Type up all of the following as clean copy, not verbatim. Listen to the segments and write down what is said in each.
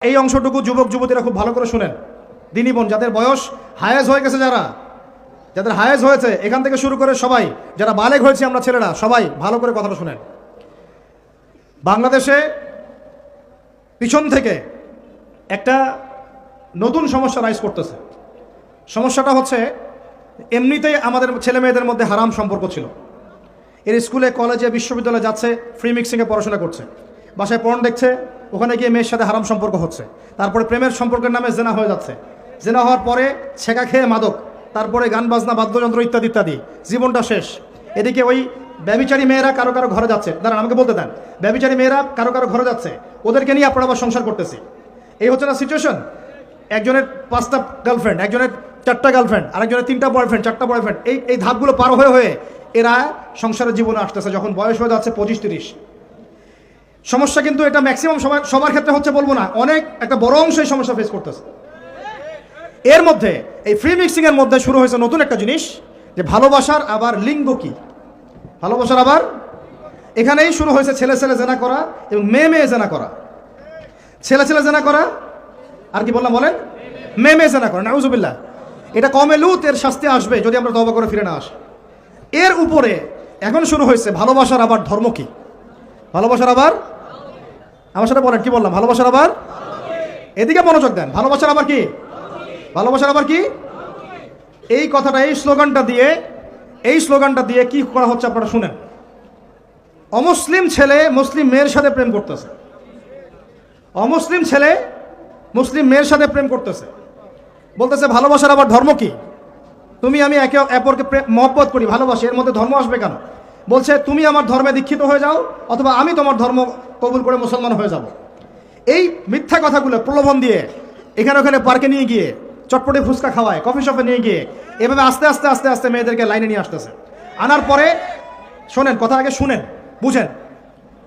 এই অংশটুকু যুবক যুবতীরা খুব ভালো করে শুনেন। দিনী বোন যাদের বয়স হায়েজ হয়ে গেছে, যাদের হায়েজ হয়েছে এখান থেকে শুরু করে সবাই যারা বালেগ হয়েছে আমরা ছেলেরা সবাই ভালো করে কথাটা শুনেন। বাংলাদেশে পিছন থেকে একটা নতুন সমস্যা রাইজ করতেছে। সমস্যাটা হচ্ছে এমনিতেই আমাদের ছেলে মেয়েদের মধ্যে হারাম সম্পর্ক ছিল। এর স্কুলে কলেজে বিশ্ববিদ্যালয়ে যাচ্ছে, ফ্রি মিক্সিংয়ে পড়াশোনা করছে, বাসায় পর্ন দেখছে, ওখানে গিয়ে মেয়ের সাথে হারাম সম্পর্ক হচ্ছে, তারপরে প্রেমের সম্পর্কের নামে জেনা হয়ে যাচ্ছে, জেনা হওয়ার পরে ছেঁকা খেয়ে মাদক, তারপরে গান বাজনা বাদ্যযন্ত্র ইত্যাদি ইত্যাদি, জীবনটা শেষ। এদিকে ওই ব্যভিচারী মেয়েরা কারো কারো ঘরে যাচ্ছে, দাঁড়ান আমাকে বলতে দেন, ব্যভিচারী মেয়েরা কারো কারো ঘরে যাচ্ছে, ওদেরকে নিয়ে আপনারা আবার সংসার করতেছি। এই হচ্ছে না সিচুয়েশন। একজনের 5টা গার্লফ্রেন্ড, একজনের 4টা গার্লফ্রেন্ড, আরেকজনের 3টা বয়ফ্রেন্ড, 4টা বয়ফ্রেন্ড, এই ধাপগুলো পার হয়ে এরা সংসারের জীবনে আসতেছে যখন বয়স হয়ে যাচ্ছে 25-30। সমস্যা কিন্তু এটা ম্যাক্সিমাম সবার ক্ষেত্রে হচ্ছে বলবো না, অনেক একটা বড় অংশ এই সমস্যা ফেস করতেছে। এর মধ্যে এই ফ্রি মিক্সিং এর মধ্যে শুরু হয়েছে নতুন একটা জিনিস, যে ভালোবাসার আবার লিঙ্গ কি, ভালোবাসার আবার এখানেই শুরু হয়েছে ছেলে ছেলে জেনা করা এবং মেয়ে মেয়ে জেনা করা। ছেলে ছেলে জেনা করা আর কি বললাম বলেন, মেয়ে মেয়ে জেনা করা, নাউজুবিল্লাহ। এটা কমে লুত, এর শাস্তি আসবে যদি আমরা তওবা করে ফিরে না আসি। এর উপরে এখন শুরু হয়েছে ভালোবাসার আবার ধর্ম কি, ভালোবাসার আবার, আমার সাথে বলেন কি বললাম, ভালোবাসার আবার, এদিকে মনোযোগ দেন, ভালোবাসার আবার কি, ভালোবাসার আবার কি, এই কথাটা এই স্লোগানটা দিয়ে কি করা হচ্ছে আপনারা শুনেন। অমুসলিম ছেলে মুসলিম মেয়ের সাথে প্রেম করতেছে, অমুসলিম ছেলে মুসলিম মেয়ের সাথে প্রেম করতেছে, বলতেছে ভালোবাসার আবার ধর্ম কি, তুমি আমি একে অপরকে মহব্বত করি, ভালোবাসি, এর মধ্যে ধর্ম আসবে কেন? বলছে তুমি আমার ধর্মে দীক্ষিত হয়ে যাও অথবা আমি তোমার ধর্ম কবুল করে মুসলমান হয়ে যাব। এই মিথ্যা কথাগুলো প্রলোভন দিয়ে এখানে ওখানে পার্কে নিয়ে গিয়ে চটপটে ফুচকা খাওয়ায়, কফি শপে নিয়ে গিয়ে এভাবে আস্তে আস্তে আস্তে আস্তে মেয়েদেরকে লাইনে নিয়ে আসতেছে। আনার পরে শোনেন, কথা আগে শুনেন, বুঝেন।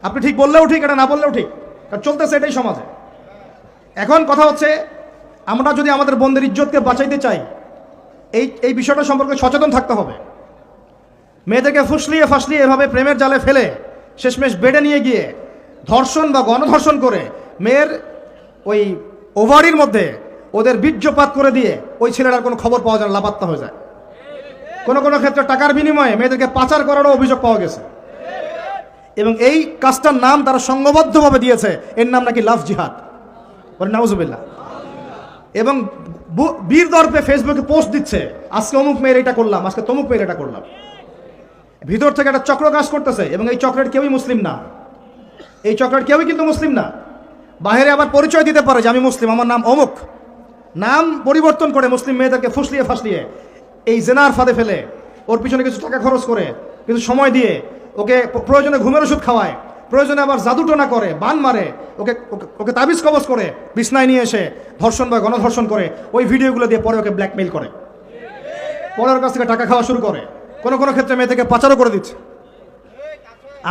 আপনি ঠিক বললেও ঠিক, এটা না বললেও ঠিক, কারণ চলতেছে এটাই সমাজে। এখন কথা হচ্ছে আমরা যদি আমাদের বোনদের ইজ্জতকে বাঁচাইতে চাই, এই বিষয়টা সম্পর্কে সচেতন থাকতে হবে। মেয়েদেরকে ফুসলিয়ে ফাসলিয়ে এভাবে প্রেমের জালে ফেলে শেষমেশ বেডে নিয়ে গিয়ে ধর্ষণ বা গণধর্ষণ করে মেয়ের ওই ওভারির মধ্যে ওদের বীর্যপাত করে দিয়ে ওই ছেলেটার কোনো খবর পাওয়া যায় না, লাপাত্তা হয়ে যায়। কোনো কোনো ক্ষেত্রে টাকার বিনিময়ে মেয়েদেরকে পাচার করারও অভিযোগ পাওয়া গেছে। এবং এই কাজটার নাম তারা সংঘবদ্ধভাবে দিয়েছে, এর নাম নাকি লাভ জিহাদ, নাউজুবিল্লাহ। এবং বীর দর্পে ফেসবুকে পোস্ট দিচ্ছে, আজকে অমুক মেয়ের এটা করলাম, আজকে তমুক মেয়ের এটা করলাম। ভিতর থেকে একটা চক্র কাজ করতেছে এবং এই চক্রের কেউই মুসলিম না, এই চক্রের কেউই কিন্তু মুসলিম না। বাইরে আবার পরিচয় দিতে পারে যে আমি মুসলিম, আমার নাম অমুক, নাম পরিবর্তন করে মুসলিম মেয়েদেরকে ফুসলিয়ে ফাসলিয়ে এই জেনার ফাঁদে ফেলে ওর পিছনে কিছু টাকা খরচ করে কিছু সময় দিয়ে ওকে প্রয়োজনে ঘুমের ওষুধ খাওয়ায়, প্রয়োজনে আবার জাদুটোনা করে, বান মারে, ওকে ওকে তাবিজ কবজ করে বিছনায় নিয়ে এসে ধর্ষণ বা গণধর্ষণ করে ওই ভিডিওগুলো দিয়ে পরে ওকে ব্ল্যাকমেইল করে, পরে ওর কাছ থেকে টাকা খাওয়া শুরু করে, কোনো কোনো ক্ষেত্রে মেয়েদেরকে পাচারও করে দিচ্ছে।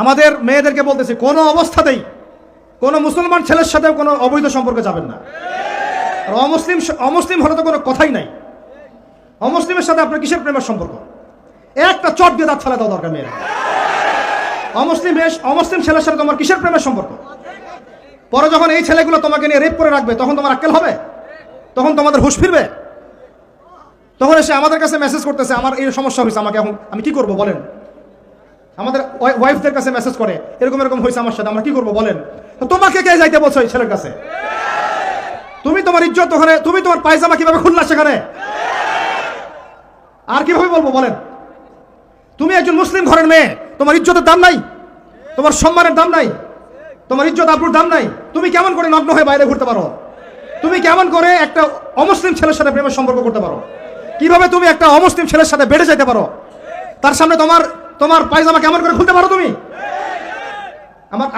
আমাদের মেয়েদেরকে বলতেছি কোনো অবস্থাতেই কোনো মুসলমান ছেলের সাথে কোনো অবৈধ সম্পর্কে যাবেন না। আর অমুসলিম হলে তো কোনো কথাই নাই। অমুসলিমের সাথে আপনার কিসের প্রেমের সম্পর্ক? একটা চট দিয়ে দাঁত ফেলা দেওয়া দরকার মেয়েরা। অমুসলিম ছেলের সাথে তোমার কিসের প্রেমের সম্পর্ক? পরে যখন এই ছেলেগুলো তোমাকে নিয়ে রেপ করে রাখবে তখন তোমার আক্কেল হবে, তখন তোমাদের হুঁশ ফিরবে। তখন এসে আমাদের কাছে মেসেজ করতেছে আমার এই সমস্যা হয়েছে, আমাকে এখন আমি কি করবো বলেন। আমাদের ওয়াইফদের কাছে মেসেজ করে এরকম এরকম হয়েছে আমার সাথে, আমরা কি করবো বলেন। তোমাকে কে যাইতে বলছো এই ছেলের কাছে? তুমি তোমার ইজ্জত ওখানে, তুমি তোমার পায়জামা কিভাবে খুললা সেখানে, আর কিভাবে বলবো বলেন। তুমি একজন মুসলিম ঘরের মেয়ে, তোমার ইজ্জতের দাম নাই, তোমার সম্মানের দাম নাই, তোমার ইজ্জত আবরুর দাম নাই। তুমি কেমন করে নগ্ন হয়ে বাইরে ঘুরতে পারো? তুমি কেমন করে একটা অমুসলিম ছেলের সাথে প্রেমের সম্পর্ক করতে পারো? কিভাবে তুমি একটা অমুসলিম ছেলের সাথে বেড়ে যেতে পারো? তার সামনে তোমার পায়জামা কেমন করে খুলতে পারো তুমি?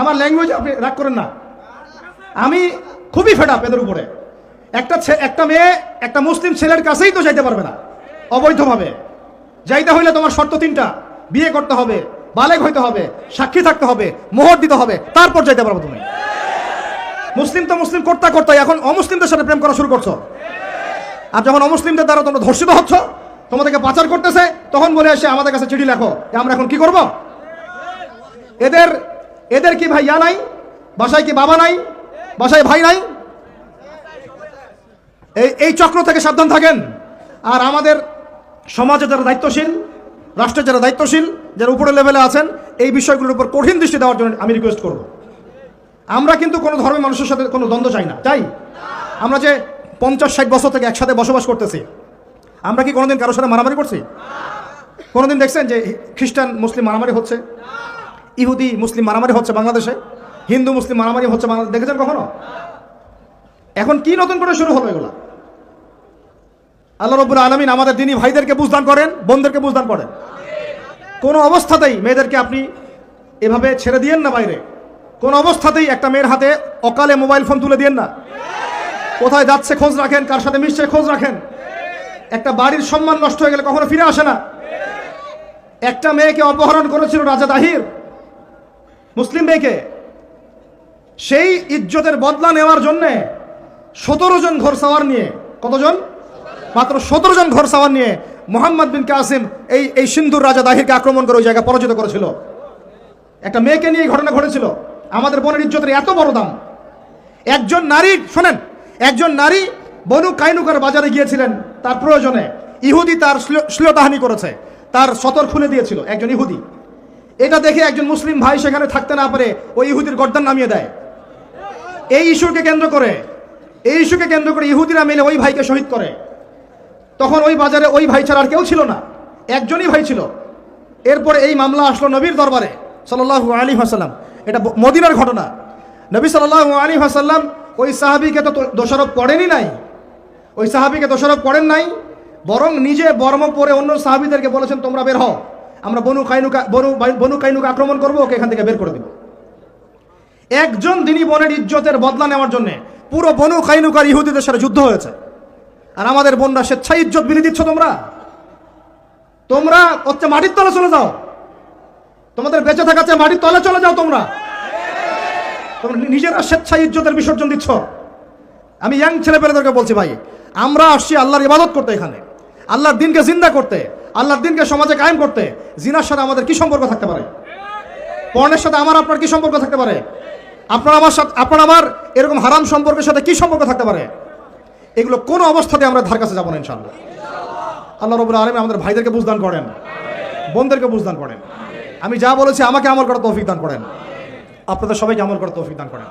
আমার ল্যাঙ্গুয়েজ আপনি রাগ করেন না, আমি খুবই ফেড আপ এদের উপরে। একটা মেয়ে একটা মুসলিম ছেলের কাছেই তো যাইতে পারবে না অবৈধভাবে। যাইতে হইলে তোমার শর্ত 3টা, বিয়ে করতে হবে, বালেগ হইতে হবে, সাক্ষী থাকতে হবে, মোহর দিতে হবে, তারপর যাইতে পারবো তুমি। মুসলিম তো মুসলিম করতে করতে এখন অমুসলিমদের সাথে প্রেম করা শুরু করছো। আর যখন অমুসলিমদের দ্বারা তোমরা ধর্ষিত হচ্ছ, তোমাদেরকে পাচার করতেছে, তখন বলে এসে আমাদের কাছে চিঠি লেখো যে আমরা এখন কি করব। এদের কি ভাই নাই? বাসায় কি বাবা নাই? বাসায় ভাই নাই? এই চক্র থেকে সাবধান থাকেন। আর আমাদের সমাজে যারা দায়িত্বশীল, রাষ্ট্রে যারা দায়িত্বশীল, যারা উপরের লেভেলে আছেন, এই বিষয়গুলোর উপর কঠিন দৃষ্টি দেওয়ার জন্য আমি রিকোয়েস্ট করব। আমরা কিন্তু কোনো ধর্মের মানুষের সাথে কোনো দ্বন্দ্ব চাই না, চাই আমরা যে 50-60 বছর থেকে একসাথে বসবাস করতেছি, আমরা কি কোনোদিন কারোর সাথে মারামারি করছি? কোনোদিন দেখছেন যে খ্রিস্টান মুসলিম মারামারি হচ্ছে, ইহুদি মুসলিম মারামারি হচ্ছে বাংলাদেশে, হিন্দু মুসলিম মারামারি হচ্ছে বাংলাদেশে, দেখেছেন কখনো? এখন কি নতুন করে শুরু হলো এগুলা? আল্লাহ রাব্বুল আলামিন আমাদের দিনী ভাইদেরকে বুঝদান করেন, বোনদেরকে বুঝদান করেন। কোনো অবস্থাতেই মেয়েদেরকে আপনি এভাবে ছেড়ে দিয়েন না বাইরে। কোনো অবস্থাতেই একটা মেয়ের হাতে অকালে মোবাইল ফোন তুলে দিয়েন না। কোথায় যাচ্ছে খোঁজ রাখেন, কার সাথে মিশছে খোঁজ রাখেন। একটা বাড়ির সম্মান নষ্ট হয়ে গেলে কখনো ফিরে আসে না। একটা মেয়েকে অপহরণ করেছিল রাজা দাহির, মুসলিম মেয়েকে। সেই ইজ্জতের বদলা নেওয়ার জন্যে 17 জন ঘোড়সাওয়ার নিয়ে, কতজন? মাত্র 17 জন ঘোড়সাওয়ার নিয়ে মোহাম্মদ বিন কাসিম এই সিন্ধুর রাজা দাহিরকে আক্রমণ করে ওই জায়গা পরাজিত করেছিল। একটা মেয়েকে নিয়ে ঘটনা ঘটেছিল। আমাদের বোনের ইজ্জতের এত বড় দাম। একজন নারী, শোনেন, একজন নারী বনু কাইনুকার বাজারে গিয়েছিলেন তার প্রয়োজনে। ইহুদি তার শ্লীলতাহানি করেছে, তার সতর খুলে দিয়েছিল একজন ইহুদি। এটা দেখে একজন মুসলিম ভাই সেখানে থাকতে না পারে ওই ইহুদির গর্দান নামিয়ে দেয়। এই ইস্যুকে কেন্দ্র করে ইহুদিরা মিলে ওই ভাইকে শহীদ করে। তখন ওই বাজারে ওই ভাই ছাড়া আর কেউ ছিল না, একজনই ভাই ছিল। এরপরে এই মামলা আসলো নবীর দরবারে সাল্লাল্লাহু আলাইহি ওয়াসাল্লাম। এটা মদিনার ঘটনা। নবী সাল্লাল্লাহু আলাইহি ওয়াসাল্লাম ওই সাহাবীকে তো দোষারোপ করেনই নাই, ওই সাহাবীকে দোষারোপ করেন নাই, বরং নিজে বর্ম পরে অন্য সাহাবীদেরকে বলেছেন, তোমরা বের হও, আমরা বনু কাইনুকা আক্রমণ করবো, ওকে এখান থেকে বের করে দেব। একজন দিনী বোনের ইজ্জতের বদলা নেওয়ার জন্য পুরো বনু কাইনুকার ইহুদিদের সাথে যুদ্ধ হয়েছে। আর আমাদের বোনরা স্বেচ্ছায় ইজ্জত বিলিয়ে দিচ্ছ। তোমরা হচ্ছে মাটির তলে চলে যাও, তোমাদের বেঁচে থাকা চেয়ে মাটির তলে চলে যাও। তোমরা নিজেরা স্বেচ্ছায় ইজ্জতের বিসর্জন দিচ্ছ। আমি ইয়াং ছেলেপেলেদেরকে বলছি, ভাই, আমরা আসছি আল্লাহর ইবাদত করতে, এখানে আল্লাহর দিনকে জিন্দা করতে, আল্লাহর দিনকে সমাজে কায়েম করতে। জিনার সাথে আমাদের কি সম্পর্ক থাকতে পারে? পর্নের সাথে আমার আপনার কি সম্পর্ক থাকতে পারে? আপনার আমার এরকম হারাম সম্পর্কের সাথে কি সম্পর্ক থাকতে পারে? এগুলো কোনো অবস্থাতে আমরা ধার কাছে যাবো না ইনশাআল্লাহ। আল্লাহ রাব্বুল আলামিন আমাদের ভাইদেরকে বুঝদান করেন, বোনদেরকে বুঝদান করেন। আমি যা বলেছি আমাকে আমল করার তৌফিক দান করেন, আপনাদের সবাইকে আমল করার তৌফিক দান করেন।